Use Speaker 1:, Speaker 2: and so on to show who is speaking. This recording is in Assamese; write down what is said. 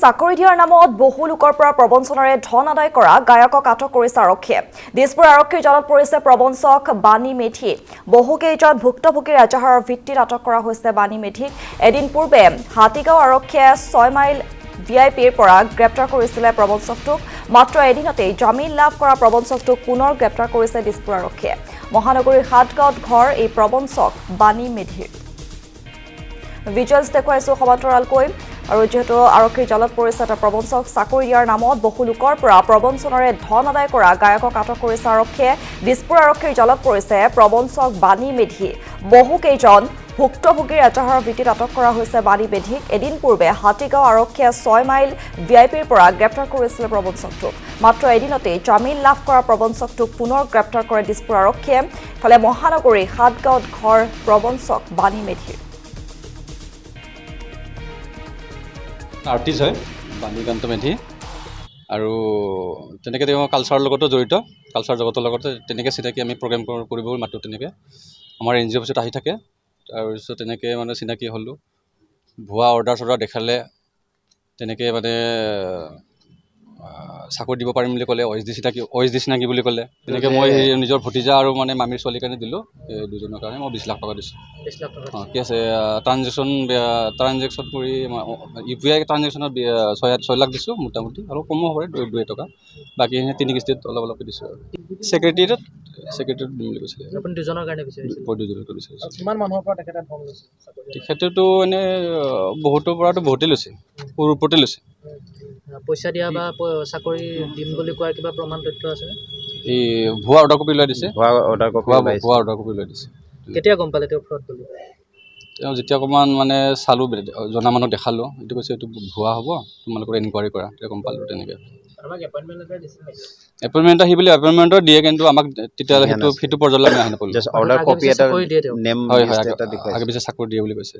Speaker 1: চাকৰি দিয়াৰ নামত বহু লোকৰ পৰা প্ৰবঞ্চনাৰে ধন আদায় কৰা গায়কক আটক কৰিছে আৰক্ষীয়ে। দিছপুৰ আৰক্ষীৰ জালত পৰিছে প্ৰবঞ্চক বাণী মেধি। বহুকেইজন ভুক্তভোগীৰ এজাহাৰৰ ভিত্তিত আটক কৰা হৈছে বাণী মেধিক। এদিন পূৰ্বে হাতীগাঁও আৰক্ষীয়ে 6 মাইল ভিআইপিৰ পৰা গ্ৰেপ্তাৰ কৰিছিলে প্ৰবঞ্চকটোক। মাত্ৰ এদিনতেই জামিন লাভ কৰা প্ৰবঞ্চকটোক পুনৰ গ্ৰেপ্তাৰ কৰিছে দিছপুৰ আৰক্ষীয়ে। মহানগৰীৰ হাটগাঁৱত ঘৰ এই প্ৰবঞ্চক বাণী মেধিৰ। ভিজুৱেলছ দেখুৱাইছো সমান্তৰালকৈ। আৰু যেহেতু আৰক্ষীৰ জালত পৰিছে এটা প্ৰবঞ্চক, চাকৰি দিয়াৰ নামত বহু লোকৰ পৰা প্ৰবঞ্চনাৰে ধন আদায় কৰা গায়কক আটক কৰিছে আৰক্ষীয়ে। দিছপুৰ আৰক্ষীৰ জালত পৰিছে প্ৰবঞ্চক বাণী মেধি। বহুকেইজন ভুক্তভোগীৰ এজাহাৰৰ ভিত্তিত আটক কৰা হৈছে বাণী মেধিক। এদিন পূৰ্বে হাতীগাঁও আৰক্ষীয়ে 6 মাইল ভিআইপিৰ পৰা গ্ৰেপ্তাৰ কৰিছিলে প্ৰবঞ্চকটোক। মাত্ৰ এদিনতেই জামিন লাভ কৰা প্ৰবঞ্চকটোক পুনৰ গ্ৰেপ্তাৰ কৰে দিছপুৰ আৰক্ষীয়ে। ইফালে মহানগৰীৰ হাটগাঁৱত ঘৰ প্ৰবঞ্চক বাণী মেধিৰ।
Speaker 2: আৰ্টিষ্ট হয় বাণীকান্ত মেধি, আৰু তেনেকৈ তেওঁ কালচাৰৰ লগতো জড়িত। কালচাৰ জগতৰ লগতে তেনেকৈ চিনাকি, আমি প্ৰগ্ৰেম কৰিব মাতোঁ। তেনেকৈ আমাৰ NGO অফিচত আহি থাকে। তাৰপিছত তেনেকৈ মানে চিনাকি হ'লোঁ। ভুৱা অৰ্ডাৰ দেখালে, তেনেকৈ মানে চাকৰি দিব পাৰিম বুলি ক'লে। OSD চিনাকি বুলি ক'লে। তেনেকৈ মই নিজৰ ভতিজা আৰু মানে মামীৰ ছোৱালীৰ কাৰণে দিলোঁ। এই দুজনৰ কাৰণে মই 20 লাখ টকা দিছোঁ। কি আছে ট্ৰানজেকশ্যন কৰি UPI ট্ৰানজেকশ্যনত 6 লাখ দিছোঁ মোটামুটি। অলপ কমো হ'ব পাৰে 2 টকা। বাকীখিনি 3 কিস্তিত অলপকৈ দিছোঁ। আৰু ছেক্ৰেটেৰিয়েটত দিম বুলি কৈছিলে।
Speaker 3: আপুনি দুজনৰ কাৰণে বিচাৰিছে?
Speaker 2: দুজনকৈ বিচাৰিছোঁ।
Speaker 3: কিমান মানুহৰ পৰা তেখেতে ধন লৈছে?
Speaker 2: তেখেতেতো এনেই বহুতৰ পৰাতো বহুতেই লৈছে, ওপৰতে লৈছে।
Speaker 3: পইচা দিয়া বা চাকৰি দিম বুলি কোৱাৰ কিবা প্ৰমাণ তথ্য আছে?
Speaker 2: এই ভুৱা অৰ্ডাৰ কপি লৈ দিছে। ভুৱা অৰ্ডাৰ কপি লৈ দিছে।
Speaker 3: কেতিয়া গম পালে তেওঁ ফ্ৰড বুলি?
Speaker 2: তেওঁ যেতিয়া অকণমান মানে চালোঁ, জনা মানুহক দেখালোঁ, এইটো কৈছে এইটো ভুৱা হ'ব, তোমালোকৰ এনকুৱাৰী কৰা। তেতিয়া গম পালোঁ। তেনেকৈ এপইণ্টমেণ্ট আহি বুলি এপইণ্টমেণ্টৰ দিয়ে, কিন্তু আমাক তেতিয়া সেইটো পৰ্যায়লৈ আমি আহি নাপালোঁ।
Speaker 3: অৰ্ডাৰ কপি এটা নেম
Speaker 2: হয়, আগে পিছে চাকৰি দিয়ে বুলি কৈছে।